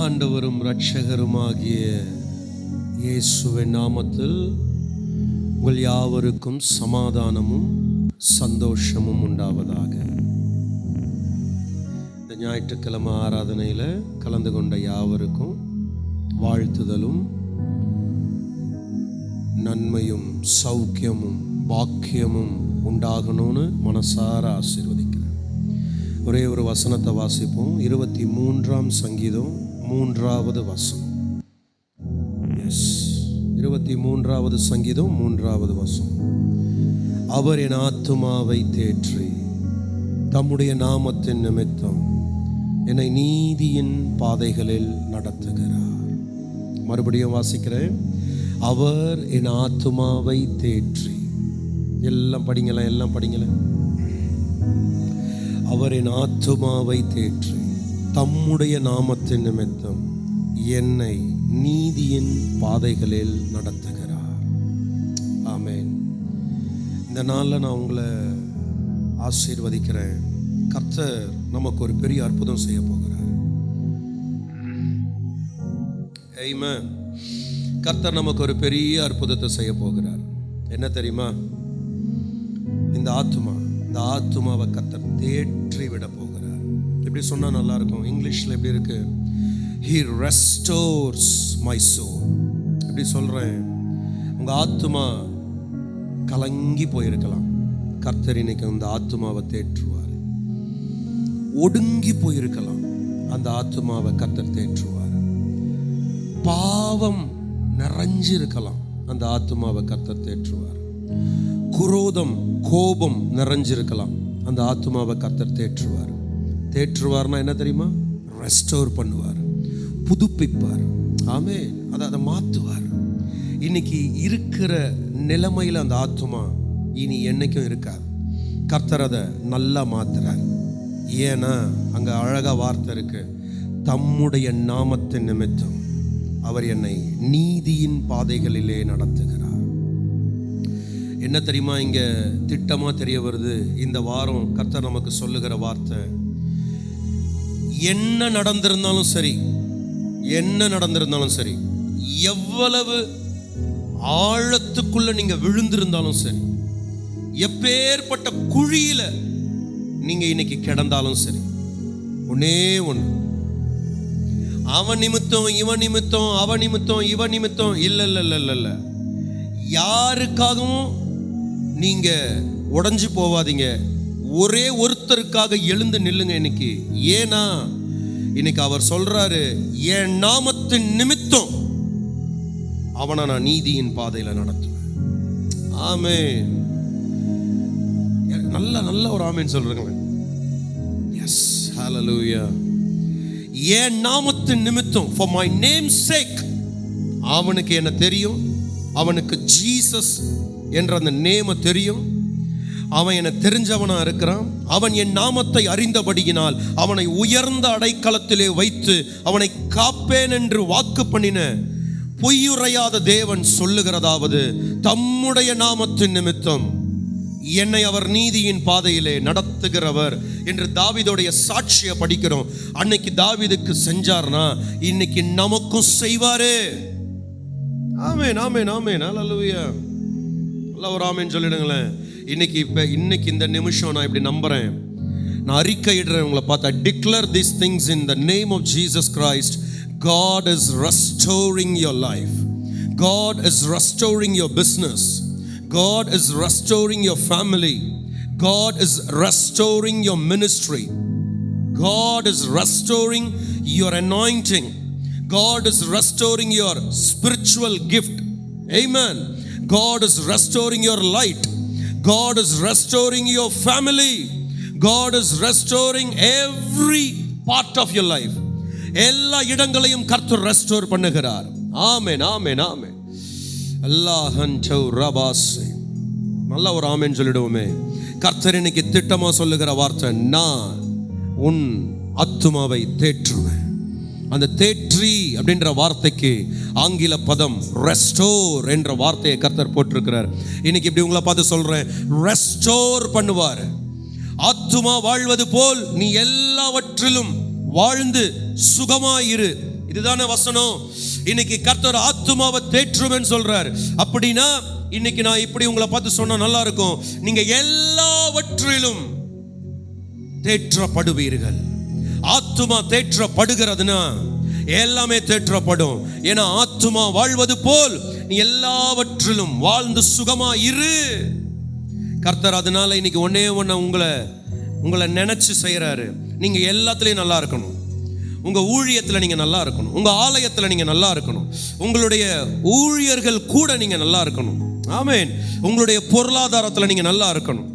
ஆண்டவரும் இரட்சகருமாகிய இயேசுவின் நாமத்தில் உங்கள் யாவருக்கும் சமாதானமும் சந்தோஷமும் உண்டாவதாக. இந்த ஞாயிற்றுக்கிழமை ஆராதனையில் கலந்து கொண்ட யாவருக்கும் வாழ்த்துதலும் நன்மையும் சௌக்கியமும் பாக்கியமும் உண்டாகணும்னு மனசார ஆசீர்வதிக்கிறேன். ஒரே ஒரு வசனத்தை வாசிப்போம். 23ஆம் சங்கீதம் 3வது வசனம். 23வது சங்கீதம் 3வது வசனம். அவர் என் ஆத்துமாவை தேற்றி தம்முடைய நாமத்தின் நிமித்தம் என்னை நீதியின் பாதைகளில் நடத்துகிறார். மறுபடியும் வாசிக்கிறேன். அவர் என் ஆத்துமாவை தேற்றி. எல்லாம் படிங்களேன். அவர் என் ஆத்துமாவை தேற்றி தம்முடைய நாமத்தின் நிமித்தம் என்னை நீதியின் பாதைகளில் நடத்துகிறார். ஆமென். இந்த நாளில் நான் உங்களை ஆசீர்வதிக்கிறேன். கர்த்தர் நமக்கு ஒரு பெரிய அற்புதம் செய்ய போகிறார். ஆமென். கர்த்தர் நமக்கு ஒரு பெரிய அற்புதத்தை செய்ய போகிறார். என்ன தெரியுமா? இந்த ஆத்துமாவை கர்த்தர் தேற்றி விட போகிறார். எப்படி சொன்னா நல்லா இருக்கும்? இங்கிலீஷ்ல எப்படி இருக்கு? He restores my soul. எப்படி சொல்றேன்? உங்க ஆத்துமா கலங்கி போயிருக்கலாம். கர்த்தர் இன்னைக்கு அந்த ஆத்துமாவை தேற்றுவார். ஒடுங்கி போயிருக்கலாம். அந்த ஆத்துமாவை கர்த்தர் தேற்றுவார். பாவம் நிறைஞ்சிருக்கலாம். அந்த ஆத்துமாவை கர்த்தர் தேற்றுவார். குரோதம் கோபம் நிறைஞ்சிருக்கலாம். அந்த ஆத்துமாவை கர்த்தர் தேற்றுவார். தேற்றுவார்னா என்ன தெரியுமா? ரெஸ்டோர் பண்ணுவார், புதுப்பிப்பார். ஆமென். அதை மாற்றுவார். இன்னைக்கு இருக்கிற நிலைமையில் அந்த ஆத்துமா இனி என்னைக்கும் இருக்காது. கர்த்தர் அதை நல்லா மாத்துறார். ஏன்னா அங்க அழகா வார்த்தை இருக்கு. தம்முடைய நாமத்தின் நிமித்தம் அவர் என்னை நீதியின் பாதைகளிலே நடத்துகிறார். என்ன தெரியுமா இங்க திட்டமா தெரிய வருது? இந்த வாரம் கர்த்தர் நமக்கு சொல்லுகிற வார்த்தை, என்ன நடந்திருந்தாலும் சரி, எவ்வளவு ஆழத்துக்குள்ள நீங்க விழுந்திருந்தாலும் சரி, எப்பேற்பட்ட குழியில நீங்க இன்னைக்கு கிடந்தாலும் சரி, ஒன்னே ஒண்ணு, அவன் நிமித்தம் இவன் நிமித்தம் அவன் நிமித்தம் இவன் நிமித்தம் இல்ல, யாருக்காகவும் நீங்க உடைஞ்சு போவாதீங்க. ஒரே ஒருத்தருக்காக எழுந்து நில்லுங்க இன்னைக்கு. ஏன்னா இன்னைக்கு அவர் சொல்றாரு, என் நாமத்தின் நிமித்தம் அவனை நான் நீதியின் பாதையில நடத்துவேன். ஆமென். நல்ல ஒரு ஆமென் சொல்றீங்களே. எஸ், ஹalleluya. என் நாமத்தின் நிமித்தம், for my name's sake. அவனுக்கு என்ன தெரியும்? அவனுக்கு ஜீசஸ் என்ற அந்த நேம தெரியும். அவன் என்ன தெரிஞ்சவனா இருக்கிறான். அவன் என் நாமத்தை அறிந்தபடியினால் அவனை உயர்ந்த அடைக்கலத்திலே வைத்து அவனை காப்பேன் என்று வாக்கு பண்ணின பொய்யுரையாத தேவன் சொல்லுகிறதாவது, தம்முடைய நாமத்தின் நிமித்தம் என்னை அவர் நீதியின் பாதையிலே நடத்துகிறவர் என்று தாவீதுடைய சாட்சியை படிக்கிறோம். அன்னைக்கு தாவீதுக்கு செஞ்சார்னா இன்னைக்கு நமக்கும் செய்வாரு. ஆமென், ஆமென், ஆமென், ஹல்லேலூயா. எல்லாம் ஒரு ஆமென் சொல்லிடுங்களேன். இன்னைக்கு இந்த நிமிஷம் நான் இப்படி நம்புறேன். நான் அறிக்கையிடுறேன் உங்களை பார்த்து. I declare these things in the name of Jesus Christ. God is restoring your life. God is restoring your business. God is restoring your family. God is restoring your ministry. God is restoring your anointing. God is restoring your spiritual gift. Amen. God is restoring your light. God is restoring your family. God is restoring every part of your life. எல்லா இடங்களையும் கர்த்தர் restore பண்ணுகிறார். ஆமென், ஆமென், ஆமென். அல்லாஹன் ரபாஸே. நல்ல ஒரு ஆமென் சொல்லிடுவோமே. கர்த்தர் இன்னைக்கு திட்டமா சொல்லுகிற வார்த்தை, நான் உன் ஆத்துமாவை தேற்றுவேன். அந்த தேற்றி அப்படின்ற வார்த்தைக்கு ஆங்கில பதம் ரெஸ்டோர் என்ற வார்த்தையை கர்த்தர் போட்டிருக்கிறார். இன்னைக்கு இப்படி உங்களை பார்த்து சொல்றேன், ரெஸ்டோர் பண்ணுவார். ஆத்துமா வாழ்வது போல் நீ எல்லாவற்றிலும் வாழ்ந்து சுகமாயிரு. இதுதானே வசனம். இன்னைக்கு கர்த்தர் ஆத்துமாவை தேற்றுவேன்னு சொல்றார். அப்படின்னா இன்னைக்கு நான் இப்படி உங்களை பார்த்து சொன்னா நல்லா இருக்கும். நீங்க எல்லாவற்றிலும் தேற்றப்படுவீர்கள். ஆத்துமா தேற்றப்படுகிறதுனா எல்லாமே தேற்றப்படும். ஏன்னா ஆத்துமா வாழ்வது போல் நீ எல்லாவற்றிலும் வாழ்ந்து சுகமா இரு. கர்த்தர் அதனால இன்னைக்கு ஒன்னே ஒண்ணு உங்களை நினைச்சு செய்யறாரு. நீங்க எல்லாத்துலயும் நல்லா இருக்கணும். உங்க ஊழியத்துல நீங்க நல்லா இருக்கணும். உங்க ஆலயத்துல நீங்க நல்லா இருக்கணும். உங்களுடைய ஊழியர்கள் கூட நீங்க நல்லா இருக்கணும். ஆமென். உங்களுடைய பொருளாதாரத்துல நீங்க நல்லா இருக்கணும்.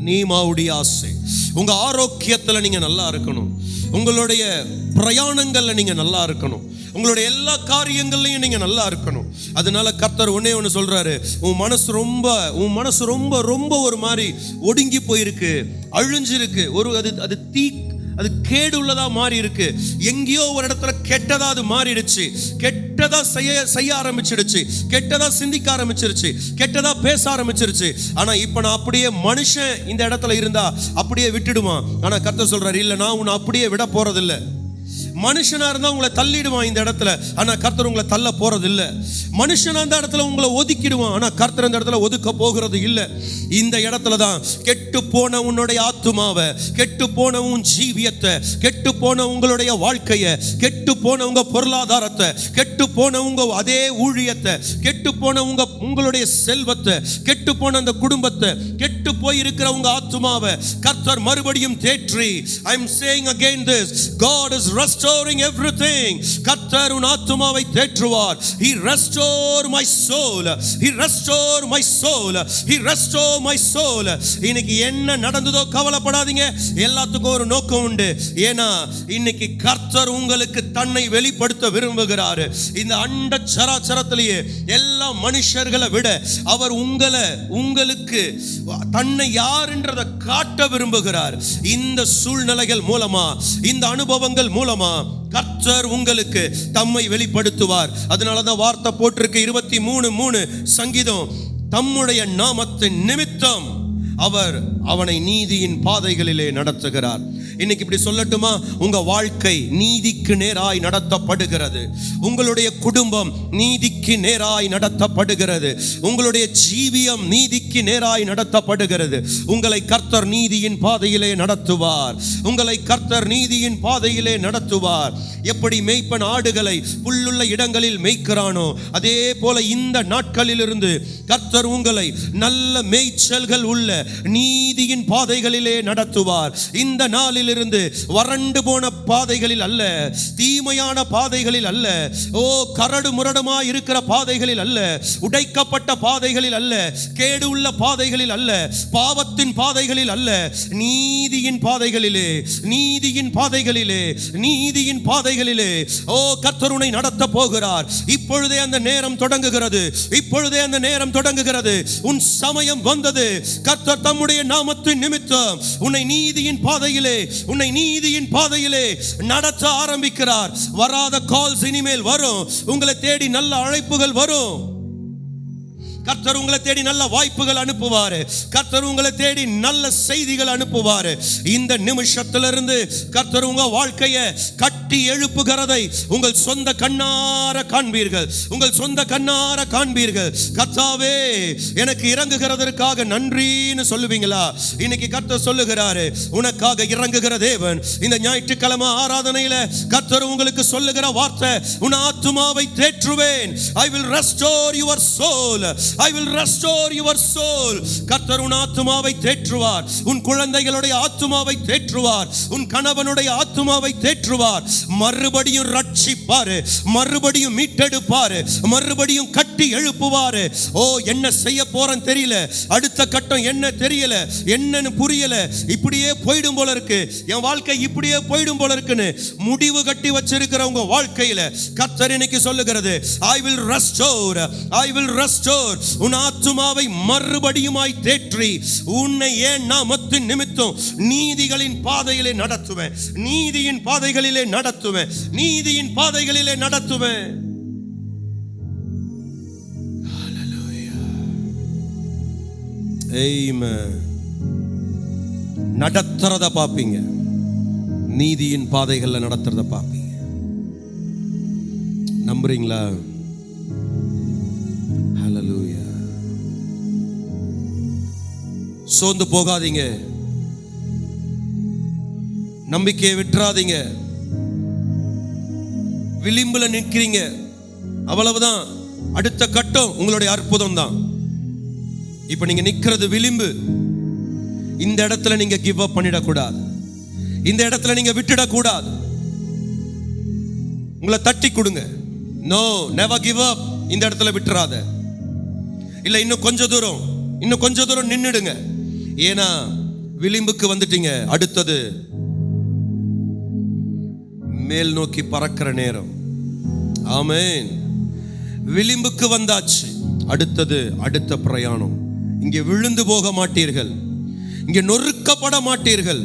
நீமாவுடைய ஆசை. உங்க ஆரோக்கியத்துல நீங்க நல்லா இருக்கணும். உங்களுடைய பிரயாணங்கள்ல நீங்க நல்லா இருக்கணும். உங்களுடைய எல்லா காரியங்கள்லையும் நீங்க நல்லா இருக்கணும். அதனால கர்த்தர் ஒன்னே ஒன்று சொல்றாரு. உன் மனசு ரொம்ப ரொம்ப ஒரு மாதிரி ஒடுங்கி போயிருக்கு, அழிஞ்சிருக்கு. அது கேடு உள்ளதா மாறி இருக்கு. எங்கேயோ ஒரு இடத்துல கெட்டதா அது மாறிடுச்சு. கெட்டதா செய்ய ஆரம்பிச்சிடுச்சு. கெட்டதா சிந்திக்க ஆரம்பிச்சிருச்சு. கெட்டதா பேச ஆரம்பிச்சிருச்சு. ஆனா இப்ப நான் அப்படியே மனுஷன் இந்த இடத்துல இருந்தா அப்படியே விட்டுடுவான். ஆனா கர்த்தர் சொல்றாரு, இல்ல நான் உன்னை அப்படியே விட போறதில்லை. மனுஷனா இருந்தா உங்களை தள்ளிடுவான் இந்த இடத்துல. ஆனா கர்த்தர் உங்களை தள்ள போறது இல்ல. மனுஷனா அந்த இடத்துல உங்களை ஒதுக்கிடுவான். ஆனா கர்த்தர் அந்த இடத்துல ஒதுக்க போகிறது இல்ல. இந்த இடத்துல தான் கெட்டு போன உன்னுடைய ஆத்துமாவை, கெட்டு போன உன் ஜீவியத்தை, கெட்டு போன உங்களுடைய வாழ்க்கையை, கெட்டு போன உங்க பொருளாதாரத்தை, கெட்டு போன உங்க அதே ஊழியத்தை, கெட்டு போன உங்களுடைய செல்வத்தை, கெட்டு போன அந்த குடும்பத்தை, கெட்டு போய் இருக்கிற உங்க ஆத்துமாவை கர்த்தர் மறுபடியும் தேற்றி, I am saying again this, God is restoring everything. கர்த்தர் உன் ஆத்துமாவை தேற்றுவார். He restore my soul. He restore my soul. He restore my soul. இன்னைக்கு என்ன நடந்ததோ கவலைப்படாதீங்க. எல்லாத்துக்கும் ஒரு நோக்கம் உண்டு. ஏன்னா இன்னைக்கு கர்த்தர் உங்களுக்கு தன்னை வெளிப்படுத்த விரும்புகிறார். இந்த அண்ட சராச்சரத்திலேயே எல்லா மனுஷர்களை விட அவர் உங்களுக்கு தன்னை யாருன்றதை காட்ட விரும்புகிறார். இந்த சூழ்நிலைகள் மூலமா, இந்த அனுபவங்கள் மூலமா கர்த்தர் உங்களுக்கு தம்மை வெளிப்படுத்துவார். அதனாலதான் வார்த்தை போட்டிருக்கு 23:3 சங்கீதம். தம்முடைய நாமத்தின் நிமித்தம் அவர் அவனை நீதியின் பாதைகளிலே நடத்துகிறார். இன்னைக்கு இப்படி சொல்லட்டுமா, உங்க வாழ்க்கை நீதிக்கு நேராய் நடத்தப்படுகிறது. உங்களுடைய குடும்பம் நீதிக்கு நேராய் நடத்தப்படுகிறது. உங்களுடைய ஜீவியம் நீதிக்கு நேராய் நடத்தப்படுகிறது. உங்களை கர்த்தர் நீதியின் பாதையிலே நடத்துவார். உங்களை கர்த்தர் நீதியின் பாதையிலே நடத்துவார். எப்படி மேய்ப்பன் ஆடுகளை புல்லுள்ள இடங்களில் மேய்க்கிறானோ அதே போல இந்த நாட்களிலிருந்து கர்த்தர் உங்களை நல்ல மேய்ச்சல்கள் உள்ள நீதியின் பாதைகளிலே நடத்துவார். இந்த நாளில் இருந்து வறண்டு போன பாதைகளில் அல்ல, தீமையான பாதைகளில் அல்ல, கரடு முரடுமா இருக்கிற பாதைகளில் அல்ல, உடைக்கப்பட்ட பாதைகளில் அல்ல, கேடு உள்ள பாதைகளில் அல்ல, பாவத்தின் பாதைகளில் அல்ல, நீதியின் பாதைகளிலே, நீதியின் பாதைகளிலே, நீதியின் பாதைகளிலே கர்த்தர் உன்னை நடத்த போகிறார். இப்பொழுதே அந்த நேரம் தொடங்குகிறது. இப்பொழுதே அந்த நேரம் தொடங்குகிறது. உன் சமயம் வந்தது. கர்த்தர் தம்முடைய நாமத்தின் நிமித்தம் உன்னை நீதியின் பாதையிலே, உன்னை நீதியின் பாதையிலே நடத்த ஆரம்பிக்கிறார். வராத கால்ஸ் இனிமேல் வரும். உங்களை தேடி நல்ல அழைப்புகள் வரும். கர்த்தர் உங்களை தேடி நல்ல வாய்ப்புகள் அனுப்புவாரு. கர்த்தர் உங்களை தேடி நல்ல செய்திகள் அனுப்புவாரு. இந்த நிமிஷத்திலிருந்து கர்த்தர் உங்க வாழ்க்கையை கட்டி எழுப்புகிறதை உங்கள் சொந்த கண்ணார காண்பீர்கள். உங்கள் சொந்த கண்ணார காண்பீர்கள். கர்த்தாவே எனக்கு இறங்குகிறதற்காக நன்றின்னு சொல்லுவீங்களா? இன்னைக்கு கர்த்தர் சொல்லுகிறாரு, உனக்காக இறங்குகிற தேவன். இந்த ஞாயிற்றுக்கிழமை ஆராதனையில கர்த்தர் உங்களுக்கு சொல்லுகிற வார்த்தை, உன் ஆத்துமாவை தேற்றுவேன். I will restore your soul. I will restore your soul. கர்த்தர் உன் ஆத்துமாவை தேற்றுவார். உன் குழந்தைகளுடைய ஆத்துமாவை தேற்றுவார். உன் கணவனுடைய ஆத்துமாவை தேற்றுவார். மறுபடியும் ரட்சிப்பாரு, மறுபடியும் மீட்டெடுப்பாரு, மறுபடியும் கட்டி எழுப்புவாரு. என்ன செய்ய போறேன்னு தெரியல, அடுத்த கட்டம் என்ன தெரியல, என்னன்னு புரியல, இப்படியே போயிடும் போல இருக்கு, என் வாழ்க்கை இப்படியே போயிடும் போல இருக்குன்னு முடிவு கட்டி வச்சிருக்கிற உங்க வாழ்க்கையில கர்த்தர் இன்னைக்கு சொல்லுகிறது, I will restore. I will restore. உன் ஆத்துமாவை மறுபடியுமாய் தேற்றி உன்னை என் நாமத்தின் நிமித்தம் நீதிகளின் பாதையிலே நடத்துவேன். நீதியின் பாதைகளிலே நடத்துவேன். நீதியின் பாதைகளிலே நடத்துவேன். ஆமென். நடத்துறத பாப்பீங்க. நீதியின் பாதைகள்ல நடத்துறத பாப்பீங்க. நம்புறீங்களா? ஹல்லேலூயா. சோர்ந்து போகாதீங்க, நம்பிக்கையை விட்டுறாதீங்க. விளிம்புல நிற்கிறீங்க, அவ்வளவுதான். அடுத்த கட்டம் உங்களுடைய அற்புதம் தான். இப்ப நீங்க நிக்கிறது விளிம்பு. இந்த இடத்துல நீங்க கிவ் அப் பண்ணிடக்கூடாது. இந்த இடத்துல நீங்க விட்டுடக்கூடாது. உங்களை தட்டி கொடுங்க. No, never give up. இந்த இடத்துல விட்டுறாத. இல்ல இன்னும் கொஞ்ச தூரம் நின்னுடுங்க. ஏன்னா விளிம்புக்கு வந்துட்டீங்க. அடுத்தது மேல் நோக்கி பறக்கிற நேரம். ஆமென். விளிம்புக்கு வந்தாச்சு. அடுத்தது அடுத்த பிரயாணம். இங்கே விழுந்து போக மாட்டீர்கள், இங்கே நொறுக்கப்பட மாட்டீர்கள்.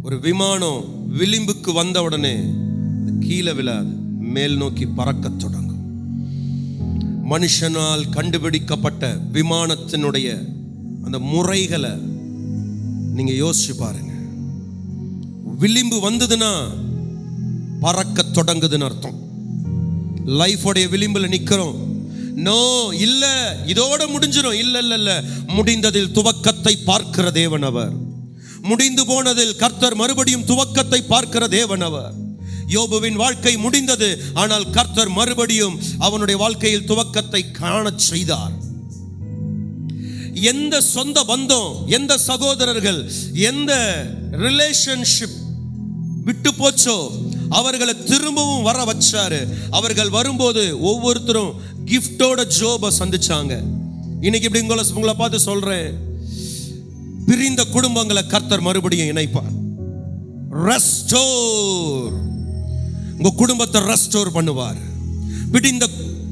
ஒரு விமானம் விளிம்புக்கு வந்த உடனே கீழே விழாது, மேல் நோக்கி பறக்க தொடங்கும். மனுஷனால் கண்டுபிடிக்கப்பட்ட விமானத்தினுடைய அந்த முறைகளை நீங்க யோசிச்சு பாருங்க. விளிம்பு வந்ததுன்னா பறக்க தொடங்குதுன்னு அர்த்தம். லைஃபோடைய விளிம்புல நிக்கிறோம். நோ, இல்ல இதோட முடிஞ்சிடும். இல்ல, முடிந்ததில் துவக்கத்தை பார்க்கிற தேவன் அவர். முடிந்து போனதில் கர்த்தர் மறுபடியும் துவக்கத்தை பார்க்கிற தேவன் அவர். யோபுவின் வாழ்க்கை முடிந்தது, ஆனால் கர்த்தர் மறுபடியும் அவனுடைய வாழ்க்கையில் துவக்கத்தை காண செய்தார். எந்த சொந்த பந்தம், எந்த சகோதரர்கள், எந்த ரிலேஷன்ஷிப் விட்டு போச்சோ அவர்களை திரும்பவும் வர வச்சாரு. அவர்கள் வரும்போது ஒவ்வொருத்தரும் கிஃப்டோட ஜோபை சந்திச்சாங்க. இன்னைக்கு இப்படி உங்களை பார்த்து சொல்றேன், பிரிந்த குடும்பங்களை கர்த்தர் மறுபடியும் இணைப்பார். ரெஸ்டோர், உங்க குடும்பத்தை ரெஸ்டோர் பண்ணுவார்.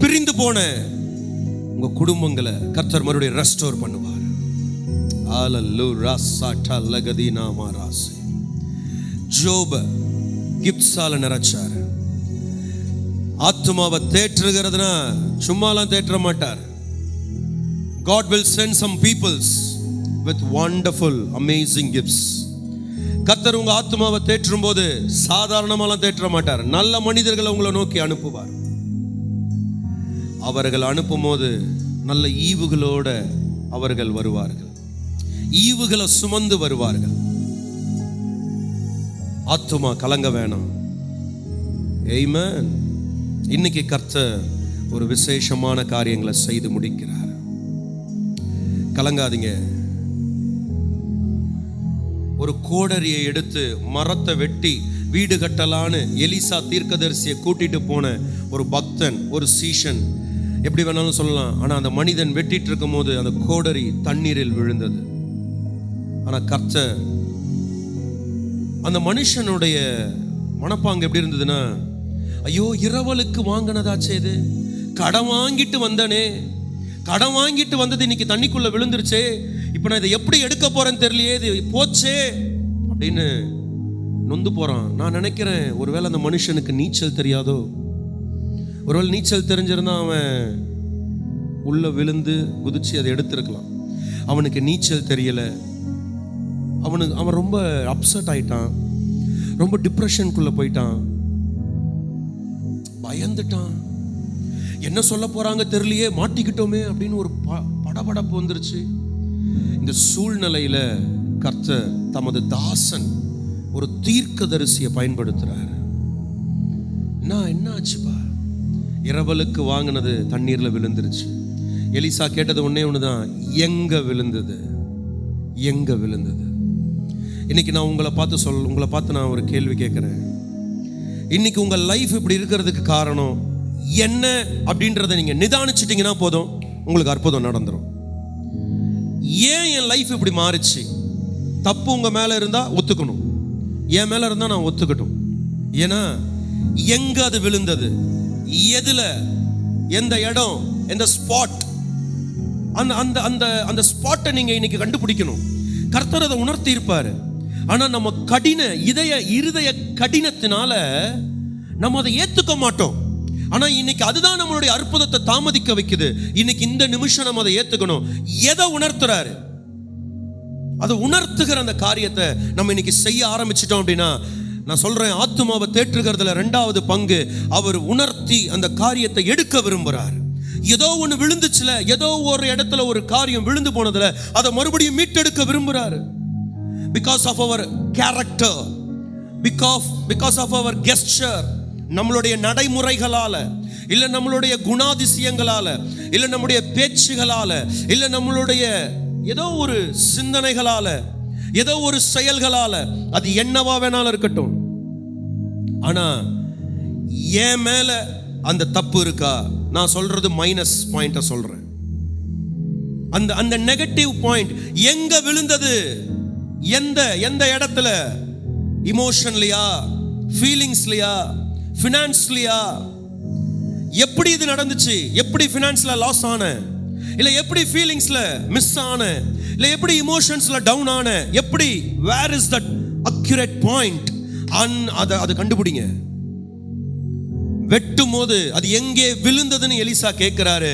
பிரிந்து போன உங்க குடும்பங்களை கர்த்தர் மறுபடியும் ரெஸ்டோர் பண்ணுவார். ஹல்லேலூயா. லகதீனா மாராசி. ஜோப கிஃப்ட்ஸால நிறைச்சார். ஆத்துமாவை தேற்றுகிறதுனா சும்மாலாம் தேற்ற மாட்டார். God will send some peoples with wonderful amazing gifts. கர்த்தர் உங்க ஆத்துமாவை தேற்றும் போது சாதாரணமாலாம் தேற்ற மாட்டார். நல்ல மனிதர்களை உங்களை நோக்கி அனுப்புவார். அவர்கள் அனுப்பும் போது நல்ல ஈவுகளோட அவர்கள் வருவார்கள். ஈவுகளை சுமந்து வருவார்கள். ஆத்துமா கலங்க வேணாம். ஆமென். இன்னைக்கு கர்த்தர் ஒரு விசேஷமான காரியங்களை செய்து முடிக்கிறார். கலங்காதீங்க. ஒரு கோடரியை எடுத்து மரத்தை வெட்டி வீடு கட்டலான்னு எலிசா தீர்க்கதரிசியை கூட்டிட்டு போன ஒரு பக்தன், ஒரு சீஷன், எப்படி வேணாலும் சொல்லலாம். ஆனா அந்த மனிதன் வெட்டிட்டு இருக்கும் போது அந்த கோடரி தண்ணீரில் விழுந்தது. ஆனா கர்த்தர், அந்த மனுஷனுடைய மனப்பாங்கு எப்படி இருந்ததுன்னா, ஐயோ இரவலுக்கு வாங்கினதாச்சே, இது கடன் வாங்கிட்டு வந்தனே, கடன் வாங்கிட்டு வந்தது இன்னைக்கு தண்ணிக்குள்ள விழுந்துருச்சே, இப்ப நான் இதை எப்படி எடுக்க போறேன்னு தெரியலையே, இது போச்சே அப்படின்னு நொந்து போறான். நான் நினைக்கிறேன், ஒருவேளை அந்த மனுஷனுக்கு நீச்சல் தெரியாதோ, ஒருவேளை நீச்சல் தெரிஞ்சிருந்தா அவன் உள்ள விழுந்து குதிச்சு அதை எடுத்திருக்கலாம். அவனுக்கு நீச்சல் தெரியல. அவன் ரொம்ப அப்செட் ஆயிட்டான், ரொம்ப டிப்ரெஷனுக்குள்ள போயிட்டான், பயந்துட்டான். என்ன சொல்ல போறாங்க தெரியலையே, மாட்டிக்கிட்டோமே அப்படின்னு ஒரு படபடப்பு வந்துருச்சு. இந்த சூழ்நிலையில கர்த்தர் தமது தாசன் ஒரு தீர்க்கதரிசியை பயன்படுத்துறாரு. என்ன ஆச்சுப்பா? இரவலுக்கு வாங்கினது தண்ணீர்ல விழுந்துருச்சு. எலிசா கேட்டது ஒன்னே ஒண்ணுதான், எங்க விழுந்தது, எங்க விழுந்தது? இன்னைக்கு நான் உங்களை பார்த்து நான் ஒரு கேள்வி கேட்கிறேன். இன்னைக்கு உங்க லைஃப் இப்படி இருக்கிறதுக்கு காரணம் என்ன அப்படின்றத நீங்க நிதானிச்சிட்டீங்கன்னா போதும், உங்களுக்கு அற்புதம் நடந்துரும். ஏன் என் லைஃப் இப்படி மாறிச்சு? தப்பு உங்க மேல இருந்தா ஒத்துக்கணும், என் மேல இருந்தா நான் ஒத்துக்கட்டும். ஏன்னா எங்க அது விழுந்தது, எதுல, எந்த இடம், எந்த ஸ்பாட், அந்த ஸ்பாட்டை நீங்க இன்னைக்கு கண்டுபிடிக்கணும். கர்த்தர் அதை உணர்த்தி இருப்பாரு. ஆனா நம்ம இருதய கடினத்தினால நம்ம அதை ஏத்துக்க மாட்டோம். ஆனா இன்னைக்கு அதுதான் நம்மளுடைய அற்புதத்தை தாமதிக்க வைக்குது. இன்னைக்கு இந்த நிமிஷம் நம்ம அதை ஏத்துக்கணும். எதை உணர்த்துறாரு, அதை உணர்த்துகிற அந்த காரியத்தை நம்ம இன்னைக்கு செய்ய ஆரம்பிச்சிட்டோம் அப்படின்னா நான் சொல்றேன், ஆத்துமாவை தேற்றுகிறதுல 2வது பங்கு அவர் உணர்த்தி அந்த காரியத்தை எடுக்க விரும்புறார். ஏதோ ஒன்று விழுந்துச்சுல, ஏதோ ஒரு இடத்துல ஒரு காரியம் விழுந்து போனதுல அதை மறுபடியும் மீட்டெடுக்க விரும்புறாரு. பிகாஸ் ஆஃப் அவர் கேரக்டர், பிகாஸ் ஆஃப் அவர் கெஸ்டர், நம்மளுடைய நடைமுறைகளால, இல்ல நம்மளுடைய குணாதிசயங்களால, இல்ல நம்முடைய பேச்சுகளால, இல்ல நம்மளுடைய ஏதோ ஒரு சிந்தனைகளால, ஏதோ ஒரு செயல்களால, அது என்னவா வேணாலும் இருக்கட்டும், ஆனா என் மேல அந்த தப்பு இருக்கா? நான் சொல்றது மைனஸ் பாயிண்ட சொல்றேன். அந்த நெகட்டிவ் பாயிண்ட் எங்க விழுந்தது? எந்த இடத்துல? இமோஷன்லயா, ஃபீலிங்ஸ்லயா, ஃபினான்ஸ்லயா? எப்படி இது நடந்துச்சு? எப்படி ஃபினான்ஸ்ல லாஸ் ஆன, இல்ல எப்படி ஃபீலிங்ஸ்ல மிஸ் ஆன, இல்ல எப்படி இமோஷன்ஸ்ல டவுன் ஆன, எப்படி? Where is that accurate point? அதை கண்டுபிடிங்க. வெட்டும் போது அது எங்கே விழுந்ததுன்னு எலிசா கேட்கிறாரு.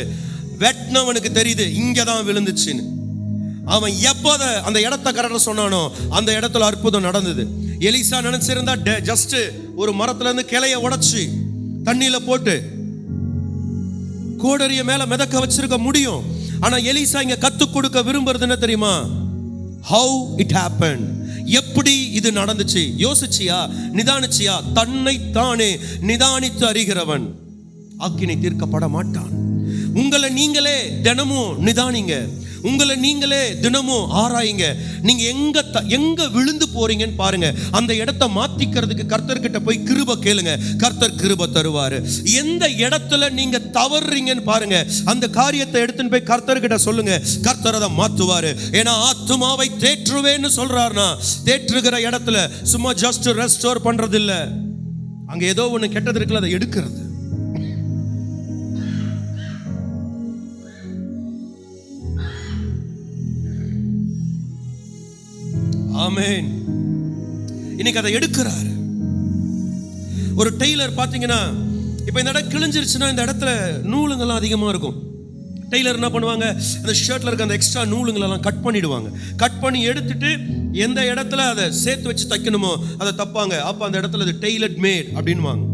வெட்டினவனுக்கு தெரியுது இங்கதான் விழுந்துச்சுன்னு. அவன் எப்போ அந்த இடத்த கரெக்டா சொன்னானோ அந்த இடத்துல அற்புதம் நடந்தது. எலிசா நினைச்சிருந்தா ஜஸ்ட் ஒரு மரத்துல இருந்து கிளைய உடைச்சு தண்ணியில போட்டு கோடரிய மேல மிதக்க வச்சிருக்க முடியும். ஆனா எலிசா இங்க கத்து கொடுக்க விரும்புறது என்ன தெரியுமா? how it happened, எப்படி இது நடந்துச்சு? யோசிச்சியா? நிதானிச்சியா? தன்னை தானே நிதானித்து அறிகிறவன் ஆக்கினை தீர்க்கப்பட மாட்டான். உங்களை நீங்களே தினமும் நிதானிங்க, உங்களை நீங்களே தினமும் ஆராயுங்க. நீங்க எங்க விழுந்து போறீங்கன்னு பாருங்க. அந்த இடத்தை மாத்திக்கிறதுக்கு கர்த்தர்கிட்ட போய் கிருபை கேளுங்க, கர்த்தர் கிருபை தருவாரு. எந்த இடத்துல நீங்க தவறுறீங்கன்னு பாருங்க, அந்த காரியத்தை எடுத்துன்னு போய் கர்த்தர்கிட்ட சொல்லுங்க, கர்த்தர் அதை மாத்துவாரு. ஏன்னா ஆத்துமாவை தேற்றுவேன்னு சொல்றாருன்னா, தேற்றுகிற இடத்துல சும்மா ஜஸ்ட் ரெஸ்டோர் பண்றது இல்ல, அங்க ஏதோ ஒண்ணு கெட்டது இருக்குல்ல, அதை எடுக்கிறது. ஆமென். இன்னைக்கு அதை எடுக்கிறார். ஒரு டெய்லர் பாத்தீங்கன்னா, இப்ப இந்த இடம் கிழிஞ்சிருச்சுன்னா இந்த இடத்துல நூலுங்கெல்லாம் அதிகமா இருக்கும். டெய்லர் என்ன பண்ணுவாங்க, அந்த ஷர்ட்ல இருக்க அந்த எக்ஸ்ட்ரா நூலுங்களெல்லாம் கட் பண்ணிடுவாங்க. கட் பண்ணி எடுத்துட்டு எந்த இடத்துல அதை சேர்த்து வச்சு தைக்கணுமோ அதை தப்பாங்க. அப்ப அந்த இடத்துல அது டெய்லர்ட் மேட் அப்படின்வாங்க.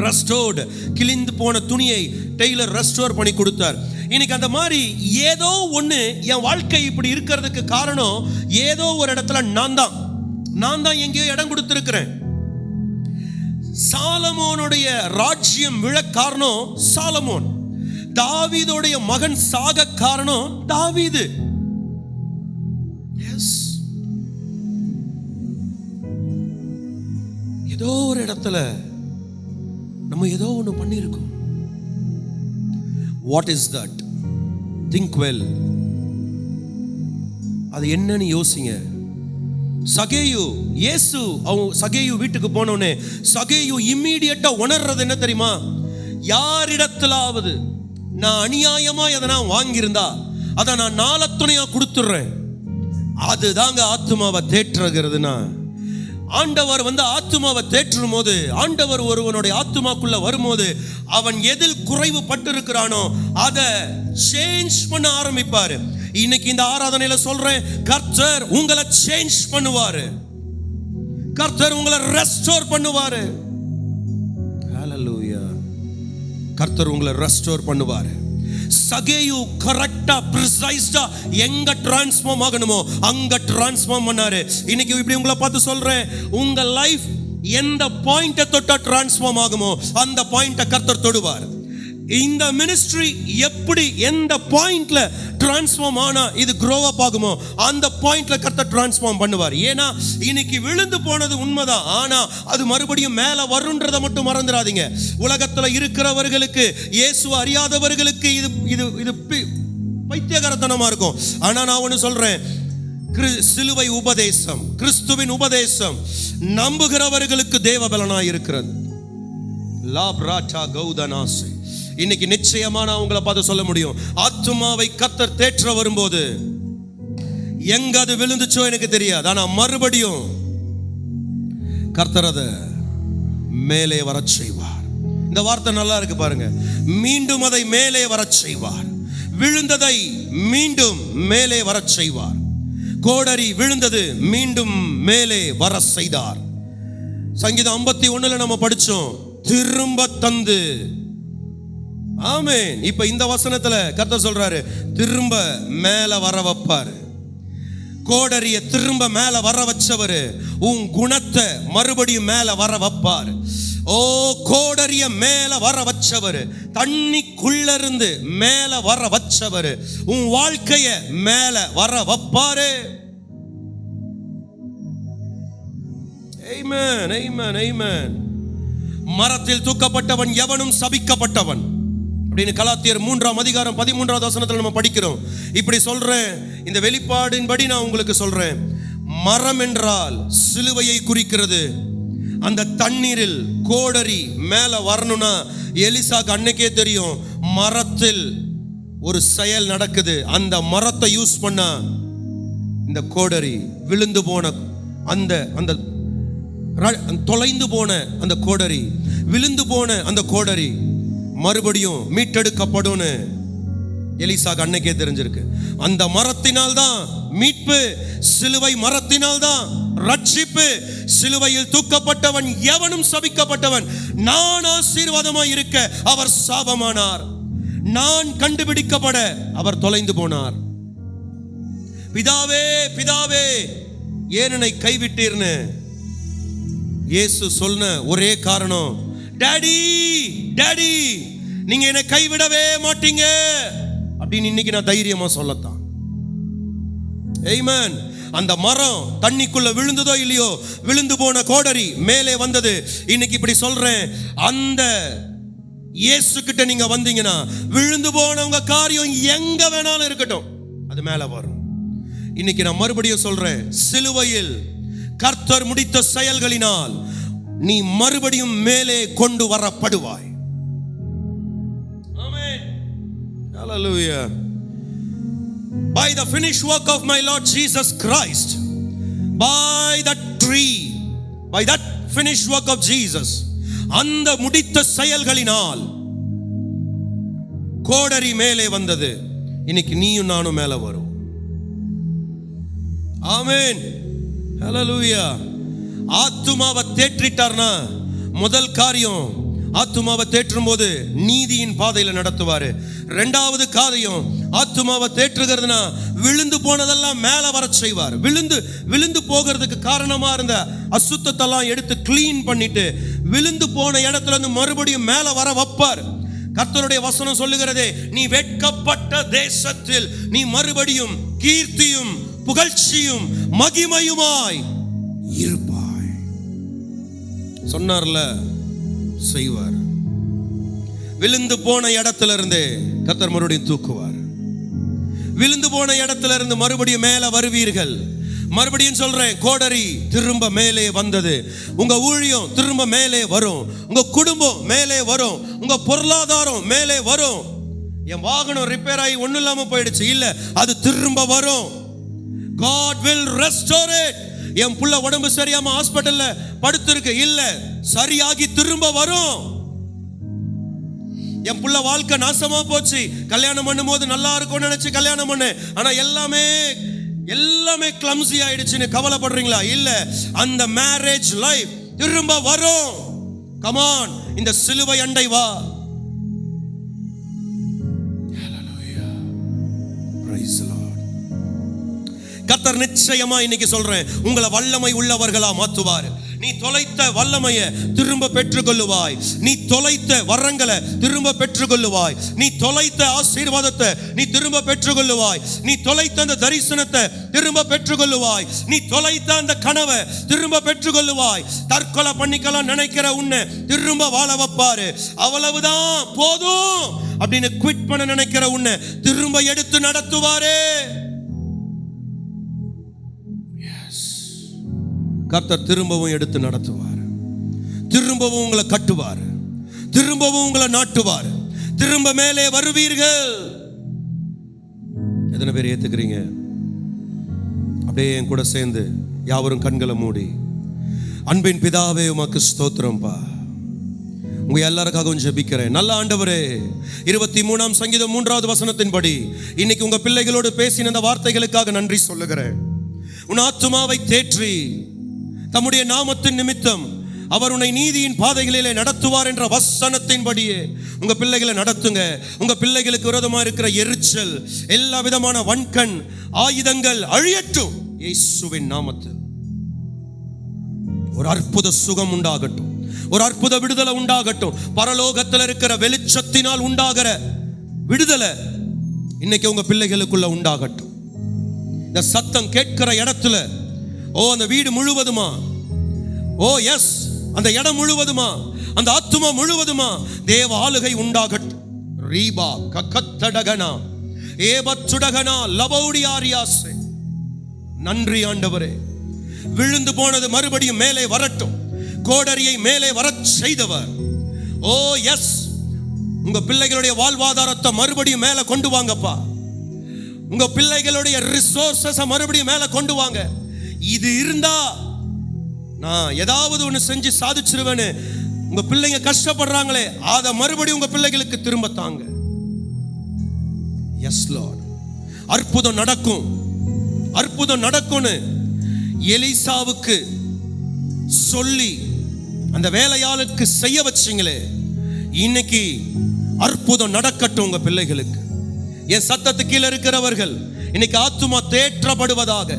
ரெஸ்டோர்டு, கிழிந்து போன துணியை டெய்லர் ரெஸ்டோர் பண்ணி கொடுத்தார். இன்னைக்கு அந்த மாதிரி ஏதோ ஒண்ணு என் வாழ்க்கை இப்படி இருக்கிறதுக்கு காரணம், ஏதோ ஒரு இடத்துல நான் தான் எங்கேயோ இடம் கொடுத்திருக்கிறேன். சாலமோனுடைய ராஜ்யம் விழ காரணம் சாலமோன். தாவீதுடைய மகன் சாக காரணம் தாவீது. எஸ், ஏதோ ஒரு இடத்துல நம்ம ஏதோ ஒன்று பண்ணியிருக்கோம். What is that? Think well. அது என்னன்னு யோசிங்க. சகேயு, இயேசு சகேயு வீட்டுக்கு போனோடனே சகேயு இம்மீடியட்டா உணர்றது என்ன தெரியுமா? யாரிடத்திலாவது நான் அநியாயமா எதனா வாங்கியிருந்தா அதை நான் நாளத்துணையா கொடுத்துடுறேன். அதுதாங்க ஆத்துமாவை தேற்றுகிறதுனா. ஆண்டவர் ஆத்துமாவை தேற்றும் போது, ஆண்டவர் ஒருவனுடைய ஆத்துமாக்குள்ள வரும்போது, அவன் எதில் குறைவு பட்டிருக்கிறானோ அதை சேஞ்ச் பண்ண ஆரம்பிப்பாரு. இன்னைக்கு இந்த ஆராதனையில சொல்றேன், கர்த்தர் உங்களை சேஞ்ச் பண்ணுவாரு, கர்த்தர் உங்களை ரெஸ்டோர் பண்ணுவாரு. ஹல்லேலூயா. கர்த்தர் உங்களை ரெஸ்டோர் பண்ணுவாரு. சகேயு கரெக்டா பிரிசைஸ்டா எங்க டிரான்ஸ்ஃபார்ம் ஆகணுமோ அங்க டிரான்ஸ்ஃபார்ம் பண்ணாரு. இன்னைக்கு இப்படி உங்களை பார்த்து சொல்றேன், உங்க லைஃப் எந்த பாயிண்ட தொட்டா டிரான்ஸ்ஃபார்ம் ஆகுமோ அந்த பாயிண்ட கர்த்தர் தொடுவார். இந்த மினிஸ்ட்ரி எப்படி எந்த பாயிண்ட்ல டிரான்ஸ்ஃபார்ம் ஆனா இது க்ரோ அப் ஆகுமோ அந்த பாயிண்ட்ல கர்த்தர் டிரான்ஸ்ஃபார்ம் பண்ணுவார். ஏன்னா இன்னைக்கு விழுந்து போனது உண்மைதான், ஆனா அது மறுபடியும் மேல வரும்ன்றதை மட்டும் மறந்துடாதீங்க. உலகத்துல இருக்கிறவர்களுக்கு, இயேசு அறியாதவர்களுக்கு இது இது இது பைத்தியகாரத்தனமா இருக்கும். ஆனா நான் ஒன்னு சொல்றேன், சிலுவை உபதேசம், கிறிஸ்துவின் உபதேசம் நம்புகிறவர்களுக்கு தேவபலனாய் இருக்கிறது. லாப்ராட்டா கௌதனாசே. இன்னைக்கு நிச்சயமா நான் உங்களை பார்த்து சொல்ல முடியும், ஆத்துமாவை கர்த்தர் தேற்ற வரும்போது எங்க அது விழுந்துச்சோ எனக்கு தெரியாது, ஆனா மறுபடியும் கர்த்தர் அதை மேலே வரச் செய்வார். இந்த வார்த்தை நல்லா இருக்கு பாருங்க. மீண்டும் அதை மேலே வரச் செய்வார். விழுந்ததை மீண்டும் மேலே வரச் செய்வார். கோடரி விழுந்தது, மீண்டும் மேலே வர செய்தார். சங்கீதம் 51 நம்ம படிச்சோம், திரும்ப தந்து. ஆமென். இப்ப இந்த வசனத்துல கர்த்தர் சொல்றாரு, திரும்ப மேல வர வைப்பாரு. கோடரிய திரும்ப மேல வர வச்சவரு உன் குணத்தை மறுபடியும் மேல வர வைப்பாரு. ஓ, கோடரிய மேல வர வச்சவரு, தண்ணிக்குள்ள இருந்து மேல வர வச்சவரு உன் வாழ்க்கைய மேல வர வைப்பாரு. ஆமென், ஆமென், ஆமென். மரத்தில் தூக்கப்பட்டவன் எவனும் சபிக்கப்பட்டவன் அப்படின்னு கலாத்தியர் 3ஆம் அதிகாரம் 13வது வசனத்துல நம்ம படிக்கிறோம். இப்படி சொல்றேன், இந்த வெளிப்பாடின்படி நான் உங்களுக்கு சொல்றேன். மரம் என்றால் சிலுவையை குறிக்கிறது. அந்த தண்ணீரில் கோடரி மேல வரணும்னா எலிசாக்கு அன்னைக்கே தெரியும், மரத்தில் ஒரு செயல் நடக்குது. அந்த மரத்தை யூஸ் பண்ணா இந்த கோடரி விழுந்து போன அந்த தொலைந்து போன அந்த கோடரி, விழுந்து போன அந்த கோடரி மறுபடியும் மீட்டெடுக்கப்படும். எலிசாக்கு அன்னைக்கே தெரிஞ்சிருக்கு. அந்த மரத்தினால் தான் மீட்பு, சிலுவை மரத்தினால் தான் ரட்சிப்பு. சிலுவையில் தூக்கப்பட்டவன் எவனும் சபிக்கப்பட்டவன். நான் ஆசீர்வாதமாய் இருக்க அவர் சாபமானார். நான் கண்டுபிடிக்கப்பட அவர் தொலைந்து போனார். பிதாவே, பிதாவே, ஏன் என்னை கைவிட்டீர்னு இயேசு சொன்ன ஒரே காரணம், டாடி, டாடி, நீங்க என்னை கைவிடவே மாட்டீங்க அப்படின்னு இன்னைக்கு நான் தைரியமா சொல்லத்தான். ஆமென். அந்த மரம் தண்ணிக்குள்ள விழுந்ததோ இல்லையோ, விழுந்து போன கோடரி மேலே வந்தது. இன்னைக்கு இப்படி சொல்றேன், அந்த இயேசு கிட்ட நீங்க வந்தீங்கன்னா விழுந்து போன உங்க காரியம் எங்க வேணாலும் இருக்கட்டும், அது மேல வரும். இன்னைக்கு நான் மறுபடியும் சொல்றேன், சிலுவையில் கர்த்தர் முடித்த செயல்களினால் நீ மறுபடியும் மேலே கொண்டு வரப்படுவாய். ஆமென். ஹalleluya. By the finished work of my Lord Jesus Christ, by that tree, by that finished work of Jesus, அந்த முடித்த செயல்களினால் கோடரி மேலே வந்தது. இன்னைக்கு நீயும் நானும் மேலே வரும். ஆமென். ஹalleluya. ஆத்துமாவை தேற்றிட்டார்னா முதல் காரியம், ஆத்துமாவை தேற்றும் போது நீதியின் பாதையில நடத்துவாரு. இரண்டாவது காரியம், ஆத்துமாவை தேற்றுகிறதுனா விழுந்து போனதெல்லாம் மேல வர செய்வார். விழுந்து போகிறதுக்கு காரணமா இருந்த அசுத்தத்தெல்லாம் எடுத்து கிளீன் பண்ணிட்டு விழுந்து போன இடத்துல இருந்து மறுபடியும் மேல வர வைப்பார். கர்த்தருடைய வசனம் சொல்லுகிறதே, நீ வெட்கப்பட்ட தேசத்தில் நீ மறுபடியும் கீர்த்தியும் புகழ்ச்சியும் மகிமையுமாய் இருப்பாய். சொன்னார்ல, செய்வார். விழுந்து போன இடத்துல இருந்து கர்த்தர் மறுபடியும் தூக்குவார். விழுந்து போன இடத்துல இருந்து மறுபடியும் மேல வருவீர்கள். மறுபடியும் சொல்றேன், கோடரி திரும்ப மேலே வந்தது. உங்க ஊழியம் திரும்ப மேலே வரும். உங்க குடும்பம் மேலே வரும். உங்க பொருளாதாரம் மேலே வரும். என் வாகனம் ரிப்பேர் ஆகி ஒன்றும் இல்லாம போயிடுச்சு, இல்ல, அது திரும்ப வரும். God will restore it. என் புள்ள உடம்பு சரியாம ஹாஸ்பிட்டல்ல படுத்திருக்கு, இல்ல, சரியாகி திரும்ப வரும். என் புள்ள வாழ்க்கை நாசமா போச்சு, கல்யாணம் பண்ணும் போது நல்லா இருக்கும்னு நினைச்சு கல்யாணம் பண்ணு, ஆனா எல்லாமே கிளம்ஸி ஆயிடுச்சுன்னு கவலைப்படுறீங்களா? இல்ல, அந்த மேரேஜ் லைஃப் திரும்ப வரும். கம் ஆன், இந்த சிலுவை அண்டை வா. Hallelujah. Praise the Lord. கர்த்தர் நிச்சயமா இன்னைக்கு சொல்றேன், உங்களை வல்லமை உள்ளவர்களா மாற்றுவார். நீ தொலைத்த வல்லமையை திரும்ப பெற்றுக்கொள்ளுவாய். நீ தொலைத்த வரங்களை திரும்ப பெற்றுக்கொள்ளுவாய். நீ தொலைத்த ஆசீர்வாதத்தை நீ திரும்ப பெற்றுக்கொள்ளுவாய். நீ தொலைத்த அந்த தரிசனத்தை திரும்ப பெற்றுக்கொள்ளுவாய். நீ தொலைத்த அந்த கனவை திரும்ப பெற்றுக்கொள்ளுவாய். தற்கொலை பண்ணிக்கலாம் நினைக்கிற உன்னை திரும்ப வாழ வைப்பாரு. அவ்வளவுதான் போதும் அப்படின்னு குவிட் பண்ண நினைக்கிற உன்னை திரும்ப எடுத்து நடத்துவாரு. கர்த்தர் திரும்பவும் எடுத்து நடத்துவார். திரும்பவும் உங்களை கட்டுவார். திரும்பவும் உங்களை நாட்டுவார். திரும்ப மேலே வருவீர்கள். எத்தனை பேர் ஏத்துக்கிறீங்க? அப்படியே என் கூட சேர்ந்து யாவரும் கண்களை மூடி, அன்பின் பிதாவே உமக்கு ஸ்தோத்திரம்பா, உங்க எல்லாருக்காகவும் ஜெபிக்கிறேன். நல்ல ஆண்டவரே, 23ஆம் சங்கீதம் 3வது வசனத்தின்படி இன்னைக்கு உங்க பிள்ளைகளோடு பேசின அந்த வார்த்தைகளுக்காக நன்றி சொல்லுகிறேன். உன் ஆத்துமாவை தேற்றி தம்முடைய நாமத்தின் நிமித்தம் அவர் உன்னை நீதியின் பாதைகளிலே நடத்துவார் என்ற வசனத்தின்படியே உங்க பிள்ளைகளை நடத்துங்க. உங்க பிள்ளைகளுக்கு விரோதமாக இருக்கிற எரிச்சல், எல்லா விதமான வன்கண் ஆயுதங்கள் அழியட்டும் இயேசுவின் நாமத்தில். ஒரு அற்புத சுகம் உண்டாகட்டும், ஒரு அற்புத விடுதலை உண்டாகட்டும். பரலோகத்தில் இருக்கிற வெளிச்சத்தினால் உண்டாகிற விடுதலை இன்னைக்கு உங்க பிள்ளைகளுக்குள்ள உண்டாகட்டும். இந்த சத்தம் கேட்கிற இடத்துல அந்த வீடு முழுவதுமா, எஸ், அந்த இடம் முழுவதுமா, அந்த ஆத்துமா முழுவதுமா தேவ ஆளுகை உண்டாகட்டும். ரீபா கக்கத்தடகனா ஏபச்சுடகனா லபௌடியாரியாசே. நன்றி ஆண்டவரே. விழுந்து போனது மறுபடியும் மேலே வரட்டும். கோடரியை மேலே வரச் செய்தவர். எஸ், உங்க பிள்ளைகளுடைய வாழ்வாதாரத்தை மறுபடியும் மேலே கொண்டு வாங்கப்பா. உங்க பிள்ளைகளுடைய ரிசோர்சஸ் மறுபடியும் மேலே கொண்டு வாங்க. இது இருந்தா நான் ஏதாவது ஒன்று செஞ்சு சாதிச்சிருவேன்னு உங்க பிள்ளைங்க கஷ்டப்படுறாங்களே, அதை மறுபடியும் உங்க பிள்ளைகளுக்கு திரும்ப தாங்க. Yes Lord. அற்புதம் நடக்கும், அற்புதம் நடக்கும்னு எலிசாவுக்கு சொல்லி அந்த வேலையாளுக்கு செய்ய வச்சீங்களே, இன்னைக்கு அற்புதம் நடக்கட்டும் உங்க பிள்ளைகளுக்கு. என் சத்தத்துக்கு கீழே இருக்கிறவர்கள் இன்னைக்கு ஆத்துமா தேற்றப்படுவதாக,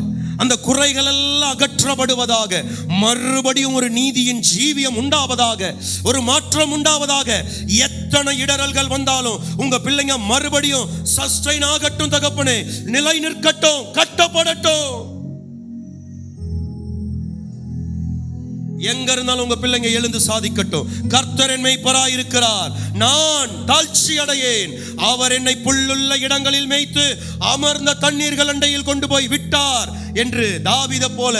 அந்த குறைகள் எல்லாம் அகற்றப்படுவதாக, மறுபடியும் ஒரு நீதியின் ஜீவியம் உண்டாவதாக, ஒரு மாற்றம் உண்டாவதாக. எத்தனை இடரல்கள் வந்தாலும் உங்க பிள்ளைங்க மறுபடியும் சஸ்டைன் ஆகட்டும் தகப்பனே, நிலை நிற்கட்டும், கட்டப்படட்டும். எங்க இருந்தாலும் உங்க பிள்ளைங்க எழுந்து சாதிக்கட்டும். கர்த்தர் என் மேய்ப்பராய் இருக்கிறார், நான் தாழ்ச்சி அடையேன். அவர் என்னை புல்லுள்ள இடங்களில் மேய்த்து அமர்ந்த தண்ணீர்கள் அண்டையில் கொண்டு போய் விட்டார் என்று தாவீதை போல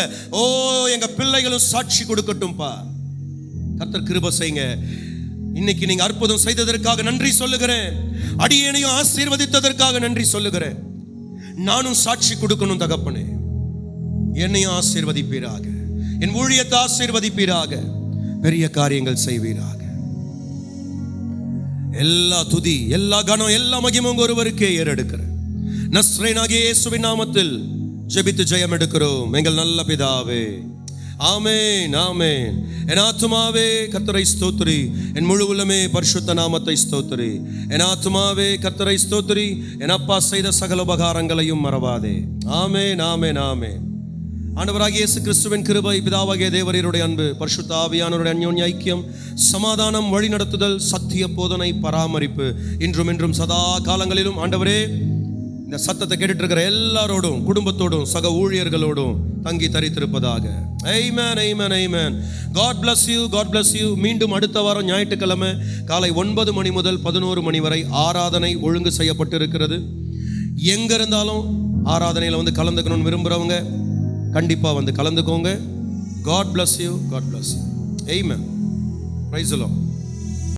எங்க பிள்ளைகளும் சாட்சி கொடுக்கட்டும்பா. கர்த்தர் கிருபை செய்யுங்க. இன்னைக்கு நீங்க அற்புதம் செய்ததற்காக நன்றி சொல்லுகிறேன். அடியேனையும் ஆசீர்வதித்ததற்காக நன்றி சொல்லுகிறேன். நானும் சாட்சி கொடுக்கணும் தகப்பனே. என்னையும் ஆசீர்வதிப்பீராக, என் ஊழியத்தை ஆசீர்வதிப்பீராக, பெரிய காரியங்கள் செய்வீராக. எல்லா துதி, எல்லா கனம், எல்லா மகிமும் ஒருவருக்கே ஏறெடுக்கிறேன். நஸ்ரேனாகிய இயேசுவின் நாமத்தில் ஜெபித்து ஜெயம் எடுக்கிறோம் எங்கள் நல்ல பிதாவே. ஆமென், ஆமென். என் ஆத்துமாவே கர்த்தரை ஸ்தோத்திரி, என் முழு உள்ளமே பரிசுத்த நாமத்தை ஸ்தோத்திரி. என் ஆத்துமாவே கர்த்தரை ஸ்தோத்திரி, என் அப்பா செய்த சகல உபகாரங்களையும் மறவாதே. ஆமென், ஆமென், ஆமென். ஆண்டவராகிய இயேசு கிறிஸ்துவின் கிருபை, பிதாவாகிய தேவரீருடைய அன்பு, பரிசுத்த ஆவியானவருடைய அன்யோன்ய ஐக்கியம், சமாதானம், வழிநடத்துதல், சத்திய போதனை, பராமரிப்பு இன்றும் இன்றும் சதா காலங்களிலும் ஆண்டவரே இந்த சத்தத்தை கேட்டுட்டு இருக்கிற எல்லாரோடும், குடும்பத்தோடும், சக ஊழியர்களோடும் தங்கி தரித்திருப்பதாக. ஆமென், ஆமென், ஆமென். God bless you, God bless you. மீண்டும் அடுத்த வாரம் ஞாயிற்றுக்கிழமை காலை 9 மணி முதல் 11 மணி வரை ஆராதனை ஒழுங்கு செய்யப்பட்டிருக்கிறது. எங்க இருந்தாலும் ஆராதனையில் வந்து கலந்துக்கணும்னு விரும்புகிறவங்க கண்டிப்பாக வந்து கலந்துக்கோங்க. God bless you, God bless you. Amen. Praise the Lord.